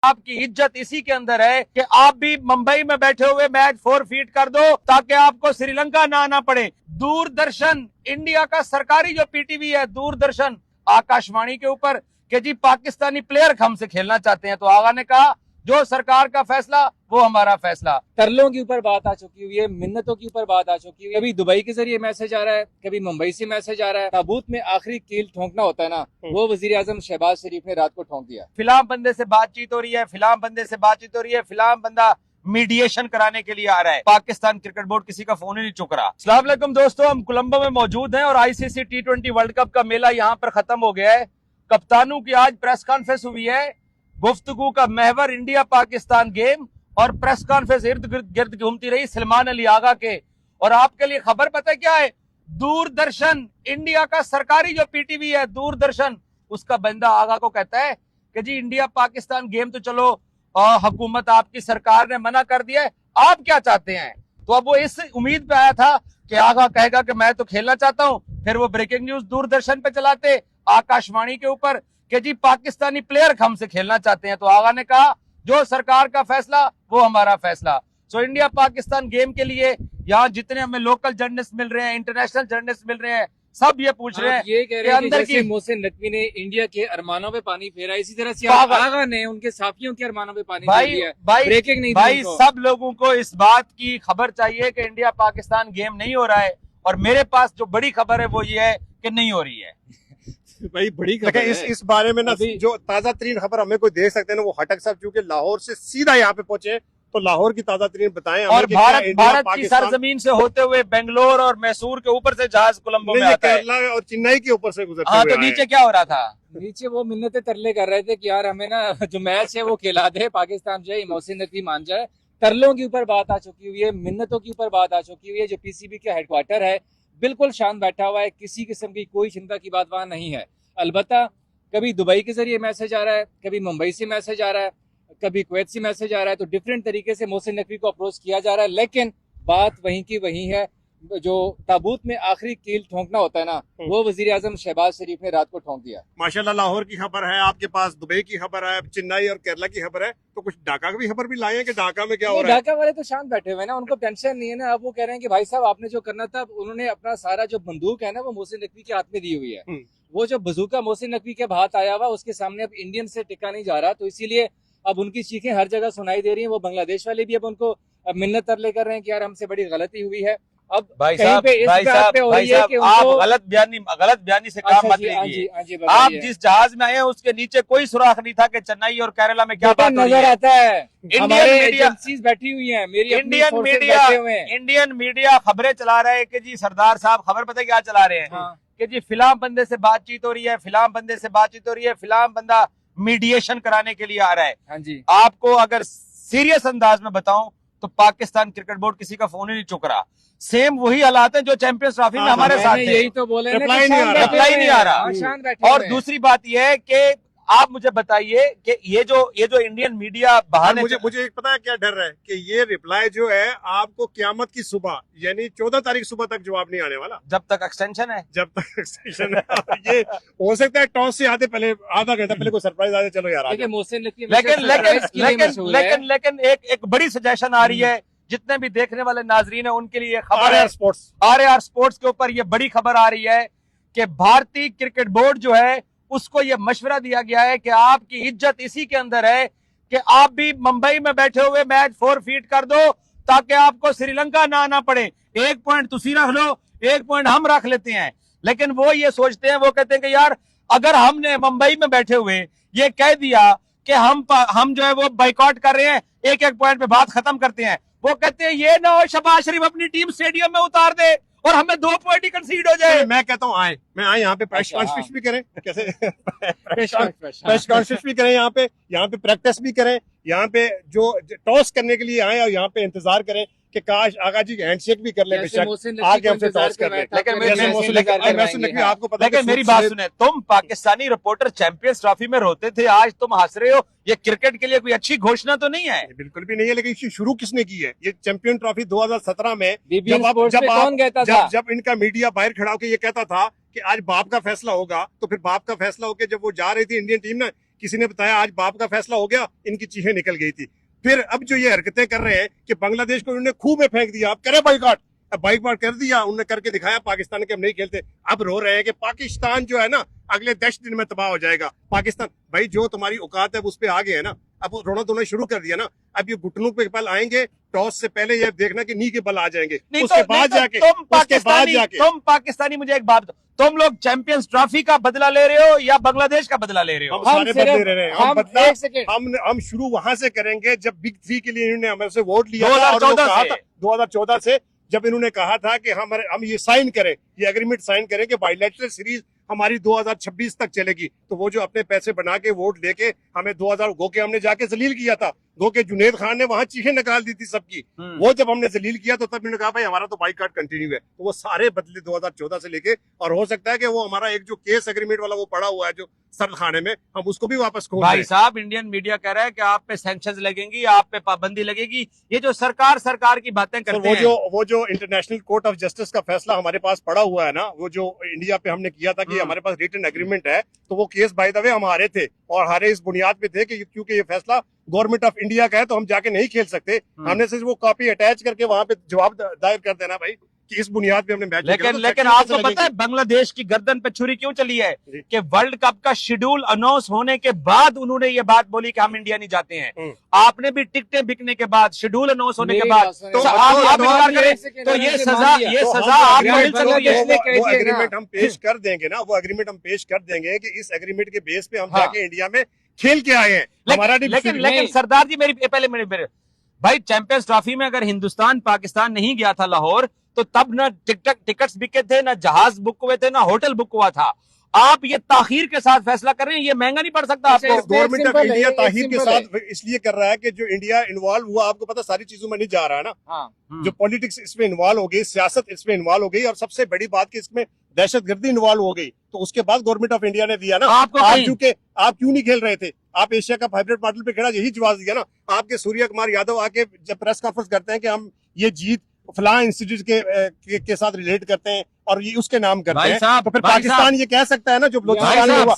आपकी इज्जत इसी के अंदर है कि आप भी मुंबई में बैठे हुए मैच फोरफीट कर दो ताकि आपको श्रीलंका ना आना पड़े। दूरदर्शन इंडिया का सरकारी जो पीटीवी है, दूरदर्शन आकाशवाणी के ऊपर कि जी पाकिस्तानी प्लेयर हमसे खेलना चाहते हैं, तो आगा ने कहा जो सरकार का फैसला वो हमारा फैसला। तरलों के ऊपर बात आ चुकी हुई है, मिन्नतों के ऊपर बात आ चुकी हुई है। कभी दुबई के जरिए मैसेज आ रहा है, कभी मुंबई से मैसेज आ रहा है। ताबूत में आखिरी कील ठोंकना होता है ना, वो वजीर आजम शहबाज शरीफ ने रात को ठोंक दिया। फिलहाल बंदे से बातचीत हो रही है, फिलहाल बंदे से बातचीत हो रही है, फिलहाल बंदा मीडिएशन कराने के लिए आ रहा है। पाकिस्तान क्रिकेट बोर्ड किसी का फोन ही नहीं चुक रहा। अस्सलाम वालेकुम दोस्तों, हम कोलंबो में मौजूद हैं और आईसीसी T20 वर्ल्ड कप का मेला यहाँ पर खत्म हो गया है। कप्तानों की आज प्रेस कॉन्फ्रेंस हुई है। गुफ्तगू का महवर इंडिया पाकिस्तान गेम और प्रेस कॉन्फ्रेंस इर्द गिर्द घूमती रही सलमान अली आगा के। और आपके लिए खबर पता है क्या है? दूरदर्शन इंडिया का सरकारी जो पीटीवी है, दूरदर्शन, उसका बंदा आगा को कहता है कि जी इंडिया पाकिस्तान गेम तो चलो हुकूमत आपकी सरकार ने मना कर दिया है, आप क्या चाहते हैं? तो अब वो इस उम्मीद पे आया था कि आगा कहेगा कि मैं तो खेलना चाहता हूं। फिर वो ब्रेकिंग न्यूज दूरदर्शन पे चलाते आकाशवाणी के ऊपर कि जी पाकिस्तानी प्लेयर हमसे खेलना चाहते हैं, तो आगा ने कहा जो सरकार का फैसला वो हमारा फैसला। सो इंडिया पाकिस्तान गेम के लिए यहाँ जितने हमें लोकल जर्नलिस्ट मिल रहे हैं, इंटरनेशनल जर्नलिस्ट मिल रहे हैं, सब ये पूछ रहे हैं ये कह रहे हैं कि जैसे मोहसिन नकवी ने इंडिया के अरमानों पे पानी फेरा, इसी तरह से आगा ने उनके साथियों के अरमानों पे पानी फेर दिया। ब्रेकिंग नहीं भाई, सब लोगों को इस बात की खबर चाहिए कि इंडिया पाकिस्तान गेम नहीं हो रहा है, और मेरे पास जो बड़ी खबर है वो ये है कि नहीं हो रही है। भाई बड़ी खबर है। इस बारे में ना जो ताजा तरीन खबर हमें कोई दे सकते हैं ना, वो हटक साहब चूंकि लाहौर से सीधा यहाँ पे पहुंचे, तो लाहौर की ताजा तरीन बताएं। और भारत की सरजमीन से होते हुए बेंगलोर और मैसूर के ऊपर से जहाज कोलंबो में आता है, केरला और चेन्नई के ऊपर से गुजरते हुए। तो नीचे क्या हो रहा था? नीचे वो मिन्नतें तरले कर रहे थे कि यार हमें ना जो मैच है वो खिला दे, पाकिस्तान जो है मोहसिन नकवी मान जाए। तरलों के ऊपर बात आ चुकी हुई है, मिन्नतों के ऊपर बात आ चुकी हुई है। जो पीसीबी का हेडक्वार्टर है बिल्कुल शांत बैठा हुआ है, किसी किस्म की कोई चिंता की बात वहां नहीं है। अलबत्ता कभी दुबई के जरिए मैसेज आ रहा है, कभी मुंबई से मैसेज आ रहा है, कभी कुवैत से मैसेज आ रहा है, तो डिफरेंट तरीके से मोहसिन नकवी को अप्रोच किया जा रहा है। लेकिन बात वहीं की वहीं है, जो ताबूत में आखिरी कील ठोंकना होता है ना, वो वजीर आजम शहबाज शरीफ ने रात को ठोंक दिया। माशाल्लाह लाहौर की खबर है, आपके पास दुबई की खबर है, चेन्नई और केरला की खबर है, तो कुछ ढाका की भी खबर भी लाए हैं कि ढाका में क्या हो रहा है? ढाका वाले तो शांत बैठे हुए ना, उनको टेंशन नहीं है ना। अब वो कह रहे हैं कि भाई साहब आपने जो करना था, उन्होंने अपना सारा जो बंदूक है ना वो मोहसिन नकवी के हाथ में दी हुई है। वो जो बजूका मोहसिन नकवी के हाथ आया हुआ उसके सामने अब इंडियन से टिका नहीं जा रहा, तो इसीलिए अब उनकी चीखें हर जगह सुनाई दे रही हैं। वो बांग्लादेश वाले भी अब उनको मिन्नत तरले कर रहे हैं कि यार हमसे बड़ी गलती हुई है। अब भाई साहब आप गलत बयानी से काम मत लीजिए। आप जिस जहाज में आए हैं उसके नीचे कोई सुराख नहीं था कि चेन्नई और केरला में क्या बात नजर आता है। इंडियन मीडिया बैठी हुई है, मेरी इंडियन मीडिया खबरें चला रहे हैं कि जी सरदार साहब, खबर पता है क्या चला रहे हैं? कि जी फिलहाल बंदे से बातचीत हो रही है, फिलहाल बंदे से बातचीत हो रही है, फिलहाल बंदा मीडिएशन कराने के लिए आ रहा है। हाँ जी। आपको अगर सीरियस अंदाज में बताऊं तो पाकिस्तान क्रिकेट बोर्ड किसी का फोन ही नहीं चुक रहा। सेम वही हालात है जो चैंपियंस ट्रॉफी में हमारे साथ थे। यही तो बोले, रिप्लाई नहीं आ रहा। और दूसरी बात यह है कि आप मुझे बताइए कि ये जो इंडियन मीडिया बहाने, मुझे एक पता है क्या डर है कि ये रिप्लाई जो है आपको क़यामत की सुबह यानी 14 तारीख सुबह तक जवाब नहीं आने वाला, जब तक एक्सटेंशन है। ये हो सकता है टॉस से आते पहले आधा घंटा पहले कोई सरप्राइज आ जाए, चलो यार। लेकिन एक बड़ी सजेशन आ रही है जितने भी देखने वाले नाजरीन है उनके लिए खबर है। RAR स्पोर्ट्स के ऊपर ये बड़ी खबर आ रही है कि भारतीय क्रिकेट बोर्ड जो है उसको ये मशवरा दिया गया है कि आपकी इज्जत इसी के अंदर है कि आप भी मुंबई में बैठे हुए मैच फोरफीट कर दो ताकि आपको श्रीलंका ना आना पड़े। 1 पॉइंट तुसी रख लो, 1 पॉइंट हम रख लेते हैं। लेकिन वो ये सोचते हैं, वो कहते हैं कि यार अगर हमने मुंबई में बैठे हुए ये कह दिया कि हम जो है वो बाइकआउट कर रहे हैं, 1-1 पॉइंट पे बात खत्म करते हैं। वो कहते हैं ये ना हो शहबाज शरीफ अपनी टीम स्टेडियम में उतार दे और हमें 2 पॉइंट ही कंसीड हो जाए। मैं कहता हूँ आए यहाँ पे प्रेस कॉन्फ्रेंस भी करें, कैसे प्रेस कॉन्फ्रेंस भी करें, यहाँ पे प्रैक्टिस भी करें, यहाँ पे जो टॉस करने के लिए आए और यहाँ पे इंतजार करें कि काश आगा जी हैंडशेक भी कर ले, बेशक आगे हमसे टॉस कर ले। लेकिन आपको पता है, मेरी बात सुने, तुम पाकिस्तानी रिपोर्टर चैंपियंस ट्रॉफी में रोते थे, आज तुम हंस रहे हो। ये क्रिकेट के लिए कोई अच्छी घोषणा तो नहीं है? बिल्कुल भी नहीं है, लेकिन इसे शुरू किसने की है? ये चैंपियन ट्रॉफी 2017 में जब इनका मीडिया बाहर खड़ा होकर ये कहता था कि आज बाप का फैसला होगा, तो फिर बाप का फैसला होकर जब वो जा रही थी इंडियन टीम ना, किसी ने बताया आज बाप का फैसला हो गया, इनकी चीखें निकल गई थी। फिर अब जो ये हरकतें कर रहे हैं कि बांग्लादेश को उन्होंने खूह में फेंक दिया, आप करें बाइकआउट, अब बाइकआउट कर दिया उन्होंने, करके दिखाया पाकिस्तान के हम नहीं खेलते। अब रो रहे हैं कि पाकिस्तान जो है ना अगले 10 दिन में तबाह हो जाएगा। पाकिस्तान भाई जो तुम्हारी औकात है उस पे आ गए है ना, अब वो रोना धोना शुरू कर दिया ना। अब ये घुटनों पे बल आएंगे, टॉस से पहले ये देखना कि नी के बल आ जाएंगे, उसके बाद जाके तुम पाकिस्तानी मुझे एक बात, तुम लोग चैंपियंस ट्रॉफी का बदला ले रहे हो या बांग्लादेश का बदला ले रहे हो? हम सारे बदले ले रहे हैं। हम बदला एक सेकंड हम शुरू वहां से करेंगे जब बिग 3 के लिए इन्होंने हमसे वोट लिया 2014 से, जब इन्होंने कहा था कि हम ये साइन करें, ये एग्रीमेंट साइन करें कि बायलैटरल सीरीज हमारी 2026 तक चलेगी। तो वो जो अपने पैसे बना के वोट लेके हमें 2000 गो के हमने जाके जलील किया था, गो के जुनेद खान ने वहां चीखें निकाल दी थी सबकी। वो जब हमने जलील किया तो तब इन्होंने कहा भाई हमारा तो बाइकआउट कंटिन्यू है। तो वो सारे बदले 2014 से लेके, और हो सकता है कि वो हमारा एक जो केस एग्रीमेंट वाला वो पड़ा हुआ है जो सरल खाने में, हम उसको भी वापस खोल भाई साहब इंडियन मीडिया कह रहा है कि आप पे सैंक्शंस लगेंगी, आप पे पाबंदी लगेगी। ये जो सरकार की बातें करते हैं, वो जो इंटरनेशनल कोर्ट ऑफ जस्टिस का फैसला हमारे पास पड़ा हुआ है ना, वो जो इंडिया पे हमने किया था कि हमारे पास रिटन एग्रीमेंट है, तो वो केस बाय द वे हम हारे थे, और हारे इस बुनियाद पे थे कि क्योंकि ये फैसला गवर्नमेंट ऑफ इंडिया का है तो हम जाके नहीं खेल सकते। हमने सिर्फ वो कॉपी अटैच करके वहां पे जवाब दायर कर देना भाई कि इस बुनियाद पे हमने मैच। लेकिन आपको पता है बांग्लादेश की गर्दन पे छुरी क्यों चली है? कि वर्ल्ड कप का शेड्यूल अनाउंस होने के बाद उन्होंने ये बात बोली कि हम इंडिया नहीं जाते हैं। आपने भी टिकटें बिकने के बाद, शेड्यूल अनाउंस होने के बाद तो आप इनकार करें तो ये सजा आपको मिल सकती है। वो एग्रीमेंट हम पेश कर देंगे ना, वो एग्रीमेंट हम पेश कर देंगे कि इस एग्रीमेंट के बेस पे हम जाके इंडिया में खेल के आए हैं। हमारा लेकिन सरदार जी मेरे भाई चैंपियंस ट्रॉफी में अगर हिंदुस्तान पाकिस्तान नहीं गया था लाहौर, तो तब ना टिकट्स बिके थे, ना जहाज बुक हुए थे, ना होटल बुक हुआ था। आप ये ताखीर के साथ फैसला कर रहे हैं, ये महंगा नहीं पड़ सकता आपको? गवर्नमेंट ऑफ इंडिया ताखीर के साथ इसलिए कर रहा है कि जो इंडिया इन्वॉल्व हुआ, आपको पता सारी चीजों में नहीं जा रहा है ना। जो पॉलिटिक्स इसमें इन्वॉल्व हो गई, सियासत इसमें इन्वॉल्व हो गई, और सबसे बड़ी बात कि इसमें दहशतगर्दी इन्वॉल्व हो गई, तो उसके बाद गवर्नमेंट ऑफ इंडिया ने दिया ना। आप क्यों नहीं खेल रहे थे? आप एशिया कप हाइब्रिड मॉडल पे खेला, यही जवाब दिया ना। आपके सूर्य कुमार यादव आके जब प्रेस कॉन्फ्रेंस करते हैं कि हम ये जीत फलां इंस्टीट्यूट के साथ रिलेट करते हैं और ये उसके नाम करते हैं, तो फिर पाकिस्तान ये कह सकता है ना जो बलूचिस्तान में हुआ,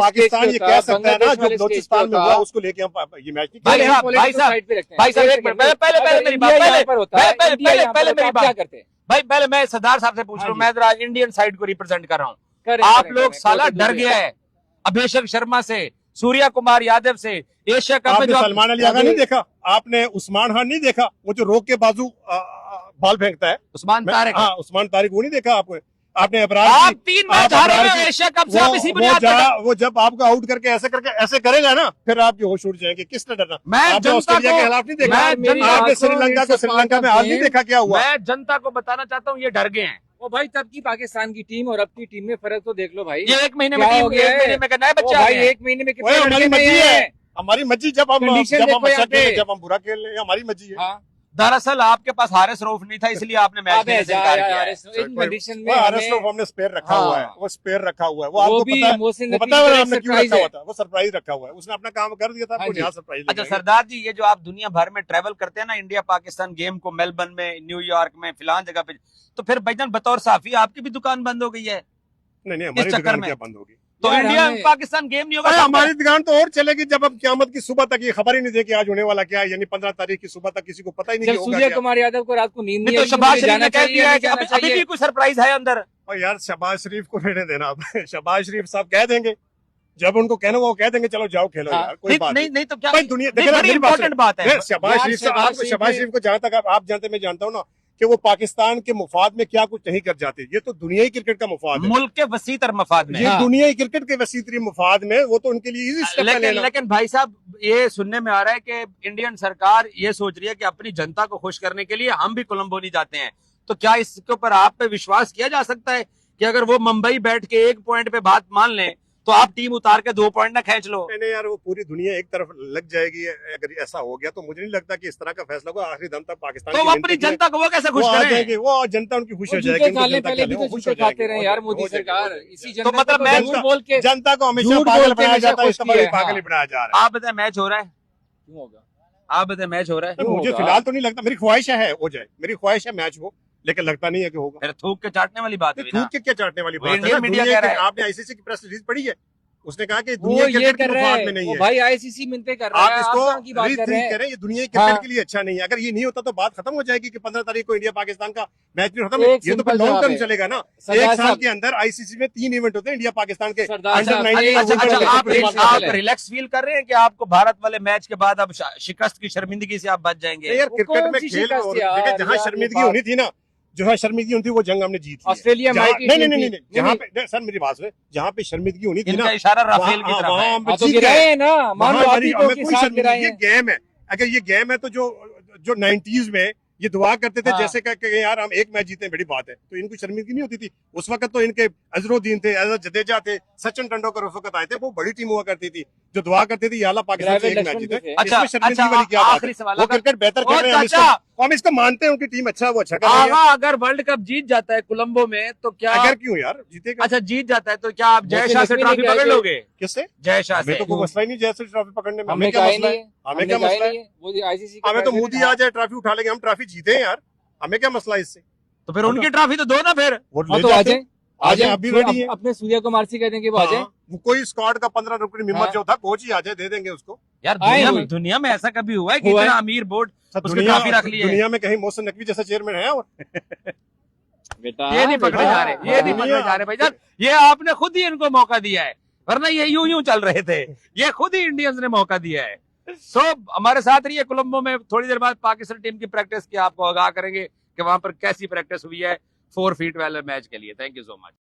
पाकिस्तान ये कह सकता है ना जो बलूचिस्तान में हुआ उसको लेके हम ये मैच नहीं। भाई साहब एक मिनट, पहले मेरी बात भाई, पहले मैं सरदार साहब से पूछ रहा हूँ, मैं जरा इंडियन साइड को रिप्रेजेंट कर रहा हूँ। आप लोग साला डर गया है अभिषेक शर्मा से, सूर्या कुमार यादव से, एशिया कप में जो सलमान अली आगा नहीं देखा आपने, उस्मान खान नहीं देखा, वो जो रोक के बाजू बॉल फेंकता है, उस्मान तारिक, हाँ उस्मान तारिक, वो नहीं देखा आपने? आप 3 मैच हारे हुए एशिया कप से, आप इसी बुनियाद पर वो जब आपको आउट करके ऐसे करेगा ना, फिर आपके होश उड़ जाएंगे। किसने डरना? मैं ऑस्ट्रेलिया के खिलाफ नहीं देखा, आपने श्रीलंका में आज नहीं देखा क्या हुआ? मैं जनता को बताना चाहता हूँ ये डर गए हैं। ओ भाई तब की पाकिस्तान की टीम और अब की टीम में फर्क तो देख लो भाई। ये एक महीने में टीम, एक महीने में नए बच्चे आ गए। एक महीने में कितने लड़के नए हैं? हमारी मर्जी, जब हम बुरा खेल हमारी मर्जी है। दरअसल आपके पास हारिस रऊफ नहीं था, इसलिए आपने मैच खेलने से इनकार किया है। हारिस रऊफ हमने स्पेयर रखा हुआ है, वो स्पेयर रखा हुआ है, वो आपको पता है हमने क्यों रखा हुआ था? वो सरप्राइज रखा हुआ है, उसने अपना काम कर दिया था, आपको यहाँ सरप्राइज। अच्छा सरदार जी, ये जो आप दुनिया भर में ट्रेवल करते हैं ना, इंडिया पाकिस्तान गेम को, मेलबर्न में, न्यूयॉर्क में, फिलहाल जगह पे, तो फिर भाईजान बतौर साफी आपकी भी दुकान बंद हो गई है? नहीं, हमारी दुकान क्या बंद होगी? तो इंडिया पाकिस्तान गेम नहीं होगा? हमारी दुकान तो और चलेगी जब हम क़यामत की सुबह तक ये खबर ही नहीं दे कि आज होने वाला क्या है, यानी 15 तारीख की सुबह तक किसी को पता ही नहीं होगा। सूर्य कुमार यादव को रात को नींद नहीं, तो शहबाज शरीफ ने कह दिया है कि अभी भी कोई सरप्राइज है अंदर। और यार शहबाज शरीफ को रहने देना, अब शहबाज शरीफ साहब कह देंगे, जब उनको कहना वो कह देंगे चलो जाओ खेलो यार, कोई बात नहीं। तो क्या दुनिया बड़ी इंपॉर्टेंट बात है शहबाज शरीफ को, जहां तक आप जानते मैं जानता हूँ ना कि वो पाकिस्तान के मुफाद में क्या कुछ नहीं कर जाते। ये तो दुनियाई क्रिकेट का मुफाद है, मुल्क के वसीतर मफाद में, ये दुनियाई क्रिकेट के वसीतरी मुफाद में, वो तो उनके लिए इजी स्टेप है लेना। लेकिन भाई साहब ये सुनने में आ रहा है कि इंडियन सरकार ये सोच रही है कि अपनी जनता को खुश करने के लिए हम भी कोलंबो नहीं जाते हैं। तो क्या इसके ऊपर आप पे विश्वास किया जा सकता है कि अगर वो मुंबई बैठ के 1 पॉइंट पे बात मान लें तो आप टीम उतार के 2 पॉइंट ना खींच लो? नहीं यार, वो पूरी दुनिया एक तरफ लग जाएगी अगर ऐसा हो गया तो। मुझे नहीं लगता कि इस तरह का फैसला होगा आखिरी दम तक पाकिस्तान। तो अपनी जनता को वो कैसे खुश करेंगे? वो जनता उनकी खुश हो जाएगी। खाते रहे यार मोदी सरकार, इसी तो मतलब मैं बोल के जनता को हमेशा पागल बनाया जाता है, पागल ही बनाया जा रहा है। आप बताए मैच हो रहा है? क्यों होगा? आप बताए मैच हो रहा है? मुझे फिलहाल तो नहीं लगता, मेरी ख्वाहिश है हो जाए, मेरी ख्वाहिश है मैच हो, लेकिन लगता नहीं है कि होगा। फिर थूक के चाटने वाली बात है। थूक के क्या चाटने वाली बात है? इंडियन मीडिया कह रहा है। आपने आईसीसी की प्रेस रिलीज पढ़ी है? उसने कहा कि वो दुनिया ये क्रिकेट कर के रहे मुफाद में हैं, नहीं वो है। भाई आईसीसी मिलते कर रहा आप है, आप इसको कहाँ की बात कर रहे रीथिंक हैं? करें, ये दुनिया क्रिकेट हाँ। के लिए अच्छा नहीं है। अगर ये नहीं होता तो बात खत्म हो जाएगी कि 15 तारीख को इंडिया पाकिस्तान का मैच नहीं होता। एक ये तो सिंपल लॉन्ग जवाब टर्म है। चलेगा ना। सरदार एक साल साहब, के अंदर आईसीसी में 3 इवेंट होते हैं इंडिया पाकिस्तान के, सरदार अंडर साहब, 19 एक और अच्छा सिंपल वुमेन अच्छा, है, वर्ल्ड आप कप एक के सिंपल आप है। रिलैक्स फील कर रहे हैं कि आपको भारत वाले मैच के बाद अब शिकस्त की शर्मिंदगी से आप बच जाएंगे? यार वो क्रिकेट कौन में सी खेल शिकस्त और यार, देखिए जहां यार, ये शर्मिंदगी बात- होनी थी ना, जहां शर्मिंदगी होनी थी वो जंग हमने जीत ली है। ऑस्ट्रेलिया जहां माइटी नहीं टीम नहीं थी। नहीं जहां पे सर मेरी बात सुने, जहां पे शर्मिंदगी होनी थी इनका ना, इशारा राफेल की वहां तरफ है। हम हाँ तो जीत गिराए गए। हैं ना, मान लो वहां आप हमारी ही हमें के कोई साथ शर्मिंदगी, गिराए ये हैं। गेम है। अगर ये गेम है तो जो 90s में ये दुआ करते थे हाँ। जैसे कि यार हम एक मैच जीते बड़ी बात है, तो इनको शर्मिंदगी नहीं होती थी। उस वक्त तो इनके अजरुद्दीन थे, जडेजा थे, सचिन तेंदुलकर उस वक्त आए थे, वो बड़ी टीम हुआ करती थी जो दुआ करती थी या अल्लाह पाकिस्तान से द्रविड़ एक मैच लक्ष्मण जीते। भी थे। अच्छा इसमें शर्मिंदगी अच्छा, वाली क्या बात आखिरी है? सवाल, वो अगर क्रिकेट बेहतर ओ कर रहे हैं, चाचा, हम इसको मानते हैं, उनकी टीम अच्छा है, वो अच्छा कर रही है। आगा अगर वर्ल्ड कप जीत जाता है कोलंबो में तो क्या? अगर क्यों यार जीतेगा? अच्छा जीत जाता है तो क्या आप जय मोहसिन शाह से नकवी ने ट्रॉफी क्या पकड़ किया? लोगे? किससे? जय शाह हमें से? तो कोई मसला ही नहीं जैसे ट्रॉफी पकड़ने में। हमने हमें क्या कहा ही मसला नहीं है? है, हमें क्या हमने कहा ही मसला है? नहीं है, वो आईसीसी हमें तो मोदी आ जाए ट्रॉफी उठा लेंगे, हम ट्रॉफी जीते हैं यार, हमें क्या मसला है इससे? तो फिर उनकी ट्रॉफी तो दो ना फिर। वो हाँ ले तो आ जाते जाए, हैं। आ जाए, अभी रेडी है। अपने सूर्या कुमार से कह देंगे वो आ जाए। हाँ, वो कोई स्क्वाड का 15 रुपये मेंबर हाँ। जो था कोच ही आ जाए, दे देंगे उसको। यार आए दुनिया हुए। में दुनिया में ऐसा कभी हुआ है कि हुआ है। इतना अमीर बोर्ड सब उसकी ट्रॉफी रख ली है? दुनिया में कहीं मोहसिन नकवी जैसा चेयरमैन है? और बेटा ये नहीं पकड़े बेटा, जा रहे, ये नहीं हाँ। पकड़े जा रहे भाईजान। ये आपने खुद ही इनको मौका दिया है, वरना ये यूं यूं चल रहे थे। ये खुद ही इंडियंस ने मौका दिया है। सो हमारे साथ रहिए कोलंबो में, थोड़ी देर बाद पाकिस्तान टीम की प्रैक्टिस की आपको आगाह करेंगे कि वहां पर कैसी प्रैक्टिस हुई है 4 फीट वाले मैच के लिए। Thank you so much.